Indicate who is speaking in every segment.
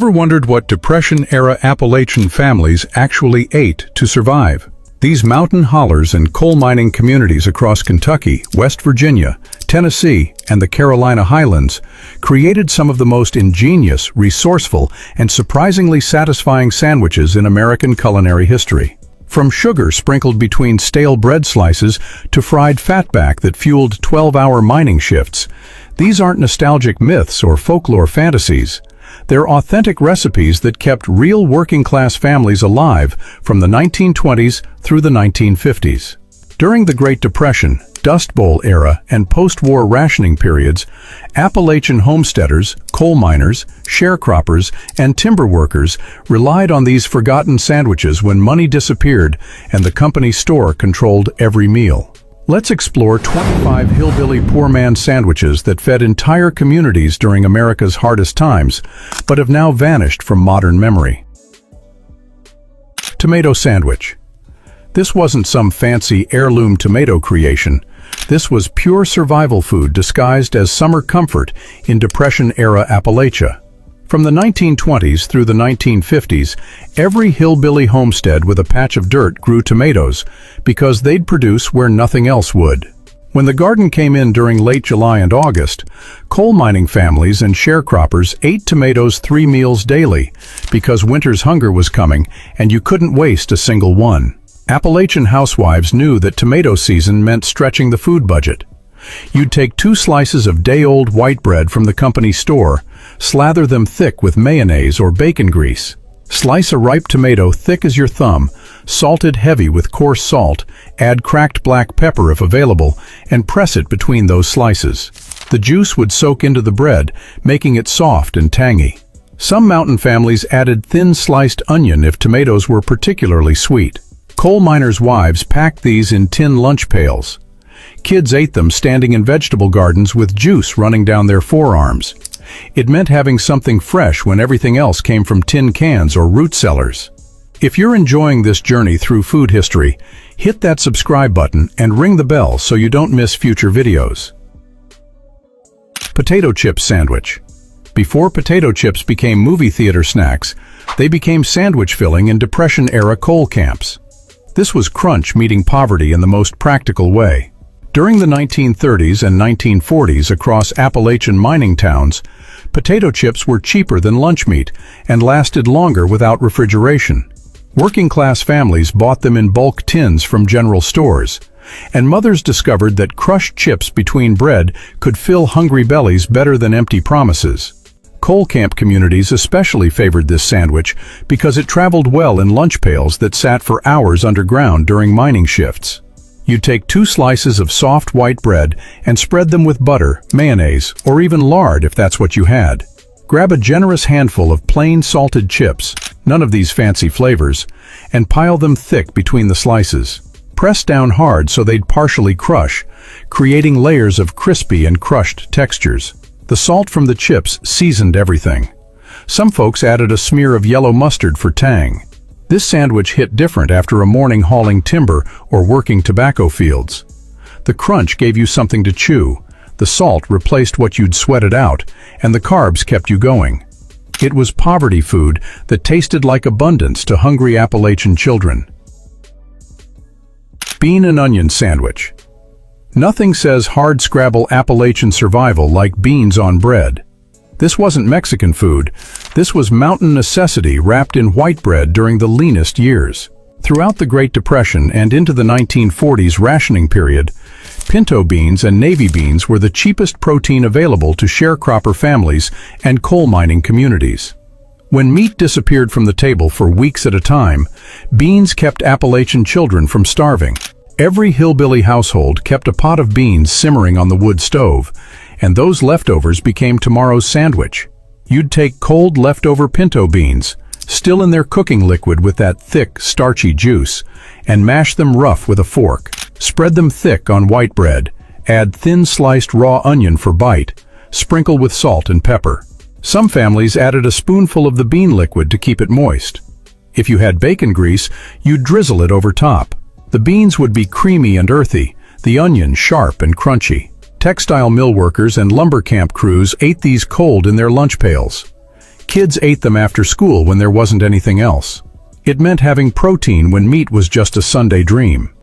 Speaker 1: Ever wondered what Depression-era Appalachian families actually ate to survive? These mountain hollers and coal mining communities across Kentucky, West Virginia, Tennessee, and the Carolina highlands created some of the most ingenious, resourceful, and surprisingly satisfying sandwiches in American culinary history. From sugar sprinkled between stale bread slices to fried fatback that fueled 12-hour mining shifts, these aren't nostalgic myths or folklore fantasies. They're authentic recipes that kept real working-class families alive from the 1920s through the 1950s. During the Great Depression, Dust Bowl era, and post-war rationing periods, Appalachian homesteaders, coal miners, sharecroppers, and timber workers relied on these forgotten sandwiches when money disappeared and the company store controlled every meal. Let's explore 25 hillbilly poor man sandwiches that fed entire communities during America's hardest times, but have now vanished from modern memory. Tomato sandwich. This wasn't some fancy heirloom tomato creation. This was pure survival food disguised as summer comfort in Depression-era Appalachia. From the 1920s through the 1950s, every hillbilly homestead with a patch of dirt grew tomatoes because they'd produce where nothing else would. When the garden came in during late July and August, coal mining families and sharecroppers ate tomatoes 3 meals daily because winter's hunger was coming and you couldn't waste a single one. Appalachian housewives knew that tomato season meant stretching the food budget. You'd take 2 slices of day-old white bread from the company store, slather them thick with mayonnaise or bacon grease. Slice a ripe tomato thick as your thumb, salted heavy with coarse salt, add cracked black pepper if available, and press it between those slices. The juice would soak into the bread, making it soft and tangy. Some mountain families added thin sliced onion if tomatoes were particularly sweet. Coal miners' wives packed these in tin lunch pails. Kids ate them standing in vegetable gardens with juice running down their forearms. It meant having something fresh when everything else came from tin cans or root cellars. If you're enjoying this journey through food history, hit that subscribe button and ring the bell so you don't miss future videos. Potato chip sandwich. Before potato chips became movie theater snacks, they became sandwich filling in Depression-era coal camps. This was crunch meeting poverty in the most practical way. During the 1930s and 1940s across Appalachian mining towns, potato chips were cheaper than lunch meat and lasted longer without refrigeration. Working-class families bought them in bulk tins from general stores, and mothers discovered that crushed chips between bread could fill hungry bellies better than empty promises. Coal camp communities especially favored this sandwich because it traveled well in lunch pails that sat for hours underground during mining shifts. You'd take 2 slices of soft white bread and spread them with butter, mayonnaise, or even lard if that's what you had. Grab a generous handful of plain salted chips, none of these fancy flavors, and pile them thick between the slices. Press down hard so they'd partially crush, creating layers of crispy and crushed textures. The salt from the chips seasoned everything. Some folks added a smear of yellow mustard for tang. This sandwich hit different after a morning hauling timber or working tobacco fields. The crunch gave you something to chew, the salt replaced what you'd sweated out, and the carbs kept you going. It was poverty food that tasted like abundance to hungry Appalachian children. Bean and onion sandwich. Nothing says hard-scrabble Appalachian survival like beans on bread. This wasn't Mexican food. This was mountain necessity wrapped in white bread during the leanest years. Throughout the Great Depression and into the 1940s rationing period, pinto beans and navy beans were the cheapest protein available to sharecropper families and coal mining communities. When meat disappeared from the table for weeks at a time, beans kept Appalachian children from starving. Every hillbilly household kept a pot of beans simmering on the wood stove, and those leftovers became tomorrow's sandwich. You'd take cold leftover pinto beans, still in their cooking liquid with that thick, starchy juice, and mash them rough with a fork. Spread them thick on white bread, add thin sliced raw onion for bite, sprinkle with salt and pepper. Some families added a spoonful of the bean liquid to keep it moist. If you had bacon grease, you'd drizzle it over top. The beans would be creamy and earthy, the onion sharp and crunchy. Textile mill workers and lumber camp crews ate these cold in their lunch pails. Kids ate them after school when there wasn't anything else. It meant having protein when meat was just a Sunday dream.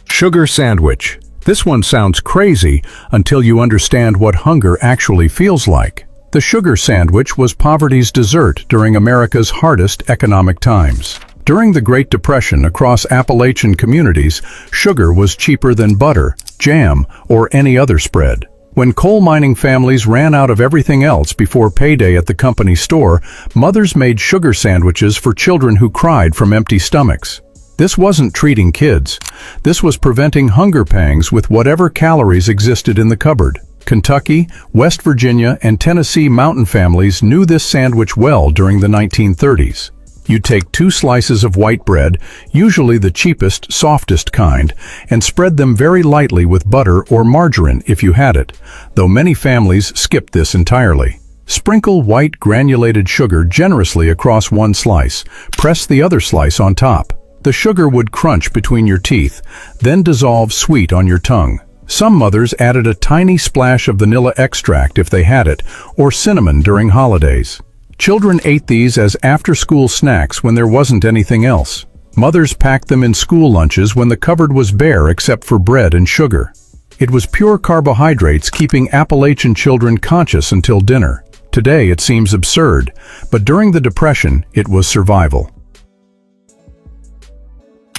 Speaker 1: Sugar sandwich. This one sounds crazy until you understand what hunger actually feels like. The sugar sandwich was poverty's dessert during America's hardest economic times. During the Great Depression across Appalachian communities, sugar was cheaper than butter, jam, or any other spread. When coal mining families ran out of everything else before payday at the company store, mothers made sugar sandwiches for children who cried from empty stomachs. This wasn't treating kids. This was preventing hunger pangs with whatever calories existed in the cupboard. Kentucky, West Virginia, and Tennessee mountain families knew this sandwich well during the 1930s. You'd take 2 slices of white bread, usually the cheapest, softest kind, and spread them very lightly with butter or margarine if you had it, though many families skipped this entirely. Sprinkle white granulated sugar generously across one slice. Press the other slice on top. The sugar would crunch between your teeth, then dissolve sweet on your tongue. Some mothers added a tiny splash of vanilla extract if they had it, or cinnamon during holidays. Children ate these as after-school snacks when there wasn't anything else. Mothers packed them in school lunches when the cupboard was bare except for bread and sugar. It was pure carbohydrates keeping Appalachian children conscious until dinner. Today it seems absurd, but during the Depression, it was survival.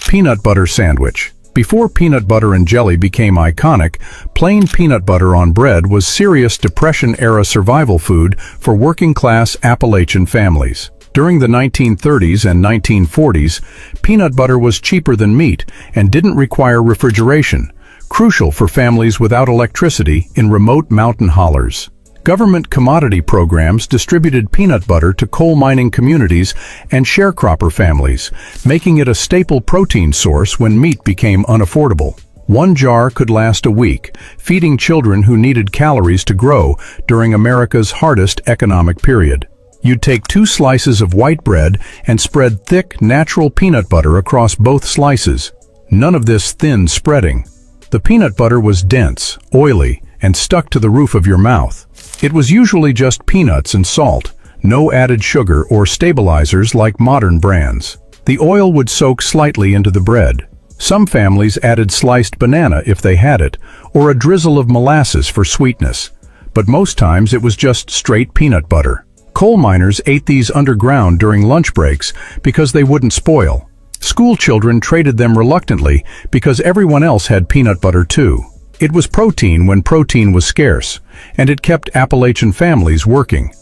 Speaker 1: Peanut butter sandwich. Before peanut butter and jelly became iconic, plain peanut butter on bread was serious Depression-era survival food for working-class Appalachian families. During the 1930s and 1940s, peanut butter was cheaper than meat and didn't require refrigeration, crucial for families without electricity in remote mountain hollers. Government commodity programs distributed peanut butter to coal mining communities and sharecropper families, making it a staple protein source when meat became unaffordable. One jar could last a week, feeding children who needed calories to grow during America's hardest economic period. You'd take 2 slices of white bread and spread thick, natural peanut butter across both slices. None of this thin spreading. The peanut butter was dense, oily, and stuck to the roof of your mouth. It was usually just peanuts and salt, no added sugar or stabilizers like modern brands. The oil would soak slightly into the bread. Some families added sliced banana if they had it, or a drizzle of molasses for sweetness. But most times it was just straight peanut butter. Coal miners ate these underground during lunch breaks because they wouldn't spoil. School children traded them reluctantly because everyone else had peanut butter too. It was protein when protein was scarce, and it kept Appalachian families working.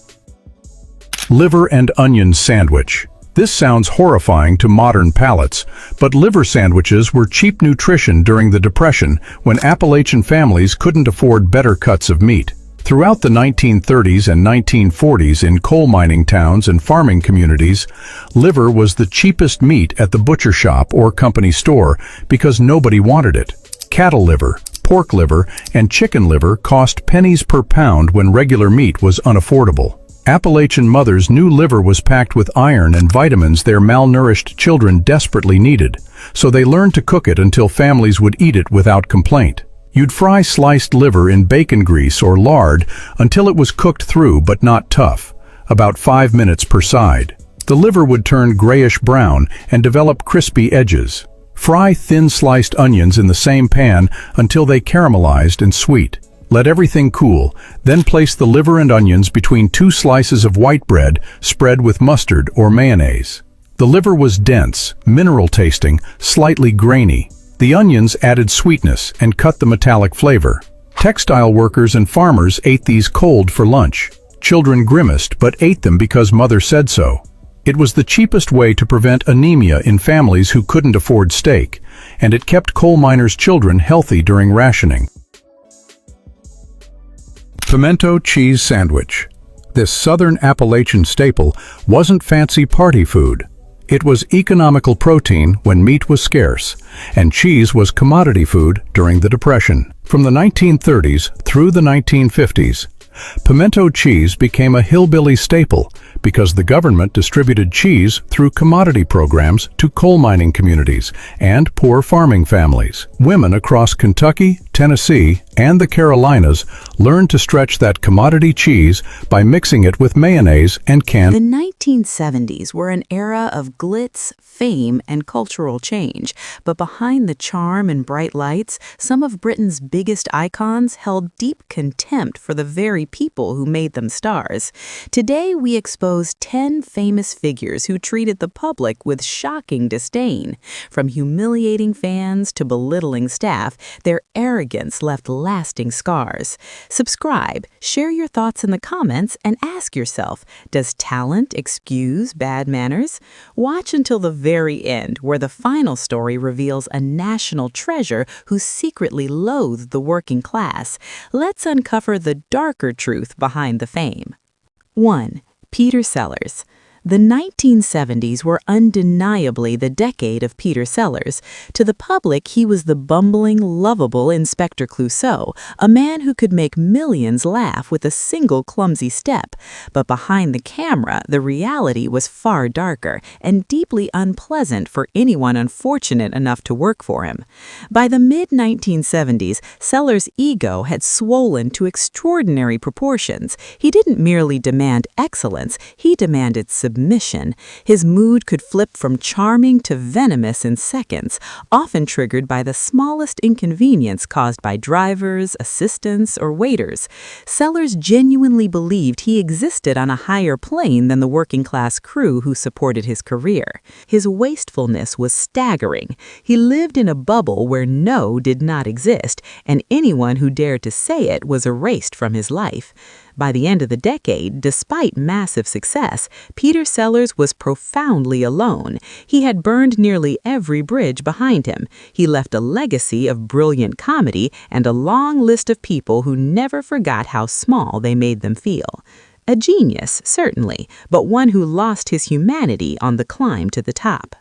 Speaker 1: Liver and onion sandwich. This sounds horrifying to modern palates, but liver sandwiches were cheap nutrition during the Depression when Appalachian families couldn't afford better cuts of meat. Throughout the 1930s and 1940s in coal mining towns and farming communities, liver was the cheapest meat at the butcher shop or company store because nobody wanted it. Cattle liver, pork liver, and chicken liver cost pennies per pound when regular meat was unaffordable. Appalachian mothers knew liver was packed with iron and vitamins their malnourished children desperately needed, so they learned to cook it until families would eat it without complaint. You'd fry sliced liver in bacon grease or lard until it was cooked through but not tough, about 5 minutes per side. The liver would turn grayish-brown and develop crispy edges. Fry thin sliced onions in the same pan until they caramelized and sweet. Let everything cool, then place the liver and onions between 2 slices of white bread spread with mustard or mayonnaise. The liver was dense, mineral-tasting, slightly grainy. The onions added sweetness and cut the metallic flavor. Textile workers and farmers ate these cold for lunch. Children grimaced but ate them because mother said so. It was the cheapest way to prevent anemia in families who couldn't afford steak, and it kept coal miners' children healthy during rationing. Pimiento cheese sandwich. This southern Appalachian staple wasn't fancy party food. It was economical protein when meat was scarce, and cheese was commodity food during the Depression. From the 1930s through the 1950s, pimiento cheese became a hillbilly staple because the government distributed cheese through commodity programs to coal mining communities and poor farming families. Women across Kentucky, Tennessee, and the Carolinas learned to stretch that commodity cheese by mixing it with mayonnaise and canned.
Speaker 2: The 1970s were an era of glitz, fame, and cultural change, but behind the charm and bright lights, some of Britain's biggest icons held deep contempt for the very people who made them stars. Today, we expose 10 famous figures who treated the public with shocking disdain. From humiliating fans to belittling staff, their arrogance left lasting scars. Subscribe, share your thoughts in the comments, and ask yourself, does talent excuse bad manners? Watch until the very end, where the final story reveals a national treasure who secretly loathed the working class. Let's uncover the darker truth behind the fame. 1. Peter Sellers. The 1970s were undeniably the decade of Peter Sellers. To the public, he was the bumbling, lovable Inspector Clouseau, a man who could make millions laugh with a single clumsy step. But behind the camera, the reality was far darker and deeply unpleasant for anyone unfortunate enough to work for him. By the mid-1970s, Sellers' ego had swollen to extraordinary proportions. He didn't merely demand excellence, he demanded submission. His mood could flip from charming to venomous in seconds, often triggered by the smallest inconvenience caused by drivers, assistants, or waiters. Sellers genuinely believed he existed on a higher plane than the working-class crew who supported his career. His wastefulness was staggering. He lived in a bubble where no did not exist, and anyone who dared to say it was erased from his life. By the end of the decade, despite massive success, Peter Sellers was profoundly alone. He had burned nearly every bridge behind him. He left a legacy of brilliant comedy and a long list of people who never forgot how small they made them feel. A genius, certainly, but one who lost his humanity on the climb to the top.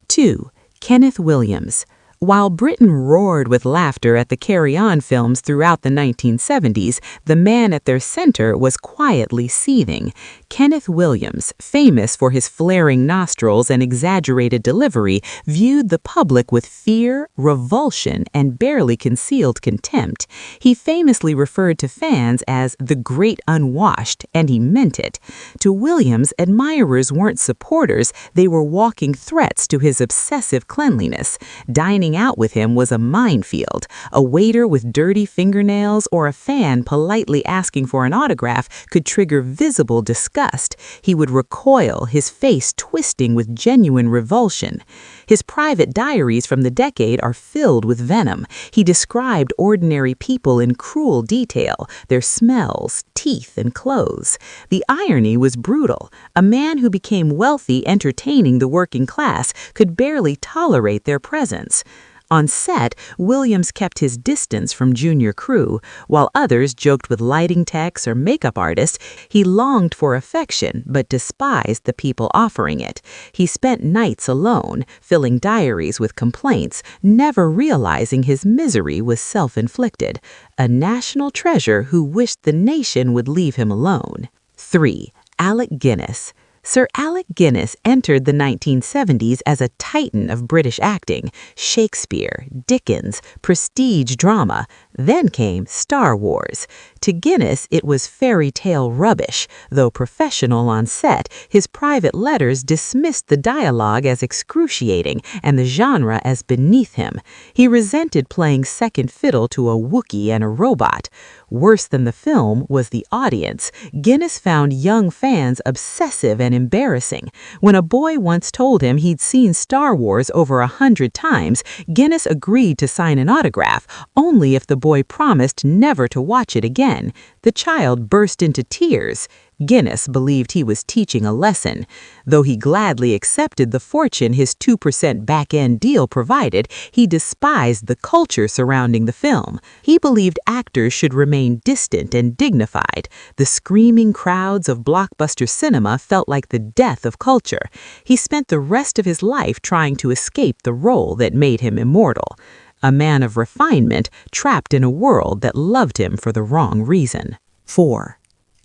Speaker 2: 2. Kenneth Williams. While Britain roared with laughter at the Carry On films throughout the 1970s, the man at their center was quietly seething. Kenneth Williams, famous for his flaring nostrils and exaggerated delivery, viewed the public with fear, revulsion, and barely concealed contempt. He famously referred to fans as the Great Unwashed, and he meant it. To Williams, admirers weren't supporters, they were walking threats to his obsessive cleanliness. Dining out with him was a minefield. A waiter with dirty fingernails or a fan politely asking for an autograph could trigger visible disgust. He would recoil, his face twisting with genuine revulsion. His private diaries from the decade are filled with venom. He described ordinary people in cruel detail, their smells, teeth, and clothes. The irony was brutal. A man who became wealthy entertaining the working class could barely tolerate their presence. On set, Williams kept his distance from junior crew. While others joked with lighting techs or makeup artists, he longed for affection but despised the people offering it. He spent nights alone, filling diaries with complaints, never realizing his misery was self-inflicted. A national treasure who wished the nation would leave him alone. 3. Alec Guinness. Sir Alec Guinness entered the 1970s as a titan of British acting. Shakespeare, Dickens, prestige drama. Then came Star Wars. To Guinness, it was fairy tale rubbish. Though professional on set, his private letters dismissed the dialogue as excruciating and the genre as beneath him. He resented playing second fiddle to a Wookiee and a robot. Worse than the film was the audience. Guinness found young fans obsessive and embarrassing. When a boy once told him he'd seen Star Wars over 100 times, Guinness agreed to sign an autograph, only if the boy promised never to watch it again. The child burst into tears. Guinness believed he was teaching a lesson. Though he gladly accepted the fortune his 2% back-end deal provided, he despised the culture surrounding the film. He believed actors should remain distant and dignified. The screaming crowds of blockbuster cinema felt like the death of culture. He spent the rest of his life trying to escape the role that made him immortal. A man of refinement trapped in a world that loved him for the wrong reason. 4.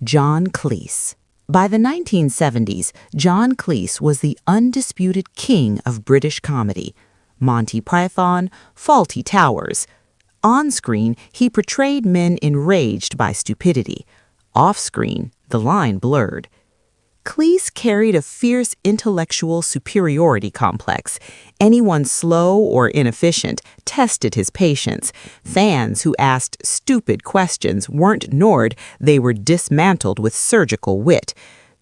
Speaker 2: John Cleese. By the 1970s, John Cleese was the undisputed king of British comedy. Monty Python, Fawlty Towers. On-screen, he portrayed men enraged by stupidity. Off-screen, the line blurred. Cleese carried a fierce intellectual superiority complex. Anyone slow or inefficient tested his patience. Fans who asked stupid questions weren't ignored, they were dismantled with surgical wit.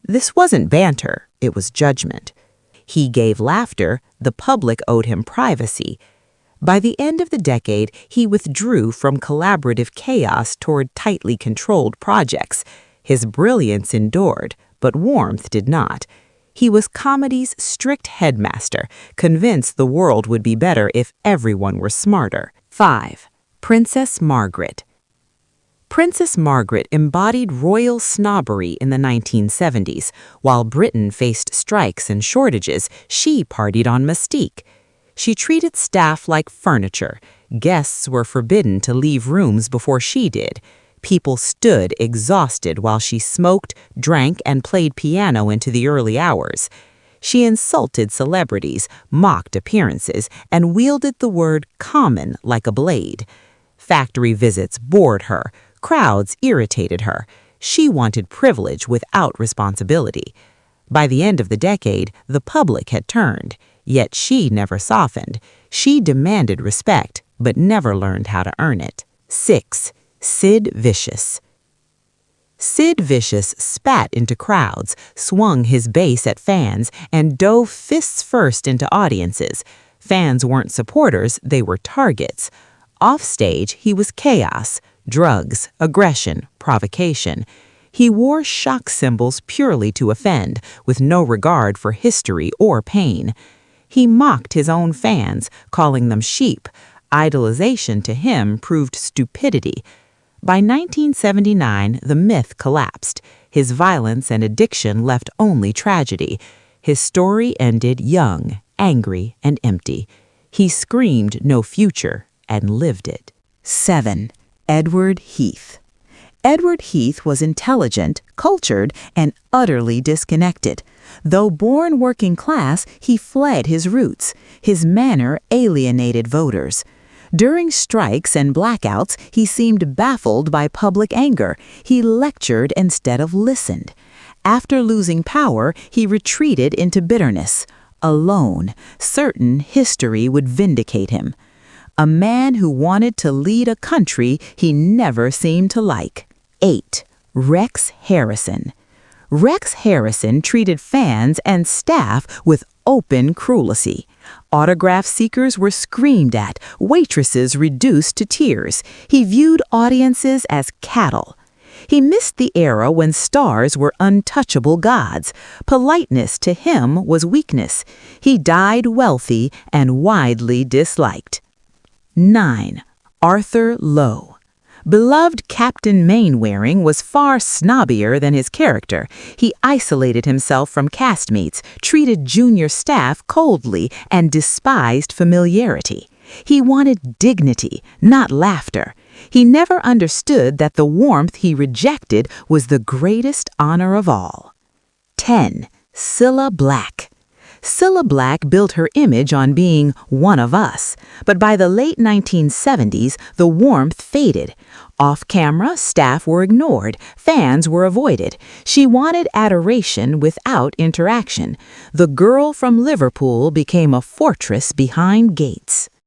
Speaker 2: This wasn't banter, it was judgment. He gave laughter, the public owed him privacy. By the end of the decade, he withdrew from collaborative chaos toward tightly controlled projects. His brilliance endured, but warmth did not. He was comedy's strict headmaster, convinced the world would be better if everyone were smarter. 5. Princess Margaret. Princess Margaret embodied royal snobbery in the 1970s. While Britain faced strikes and shortages, she partied on mystique. She treated staff like furniture. Guests were forbidden to leave rooms before she did. People stood exhausted while she smoked, drank, and played piano into the early hours. She insulted celebrities, mocked appearances, and wielded the word common like a blade. Factory visits bored her. Crowds irritated her. She wanted privilege without responsibility. By the end of the decade, the public had turned. Yet she never softened. She demanded respect, but never learned how to earn it. 6. Sid Vicious. Sid Vicious spat into crowds, swung his bass at fans, and dove fists first into audiences. Fans weren't supporters, they were targets. Offstage, he was chaos, drugs, aggression, provocation. He wore shock symbols purely to offend, with no regard for history or pain. He mocked his own fans, calling them sheep. Idolization to him proved stupidity. By 1979, the myth collapsed. His violence and addiction left only tragedy. His story ended young, angry, and empty. He screamed no future and lived it. 7. Edward Heath. Edward Heath was intelligent, cultured, and utterly disconnected. Though born working class, he fled his roots. His manner alienated voters. During strikes and blackouts, he seemed baffled by public anger. He lectured instead of listened. After losing power, he retreated into bitterness. Alone, certain history would vindicate him. A man who wanted to lead a country he never seemed to like. 8. Rex Harrison. Rex Harrison treated fans and staff with open cruelty. Autograph seekers were screamed at, waitresses reduced to tears. He viewed audiences as cattle. He missed the era when stars were untouchable gods. Politeness to him was weakness. He died wealthy and widely disliked. 9. Arthur Lowe. Beloved Captain Mainwaring was far snobbier than his character. He isolated himself from castmates, treated junior staff coldly, and despised familiarity. He wanted dignity, not laughter. He never understood that the warmth he rejected was the greatest honor of all. 10. Cilla Black. Cilla Black built her image on being one of us, but by the late 1970s, the warmth faded. Off-camera, staff were ignored, fans were avoided. She wanted adoration without interaction. The girl from Liverpool became a fortress behind gates.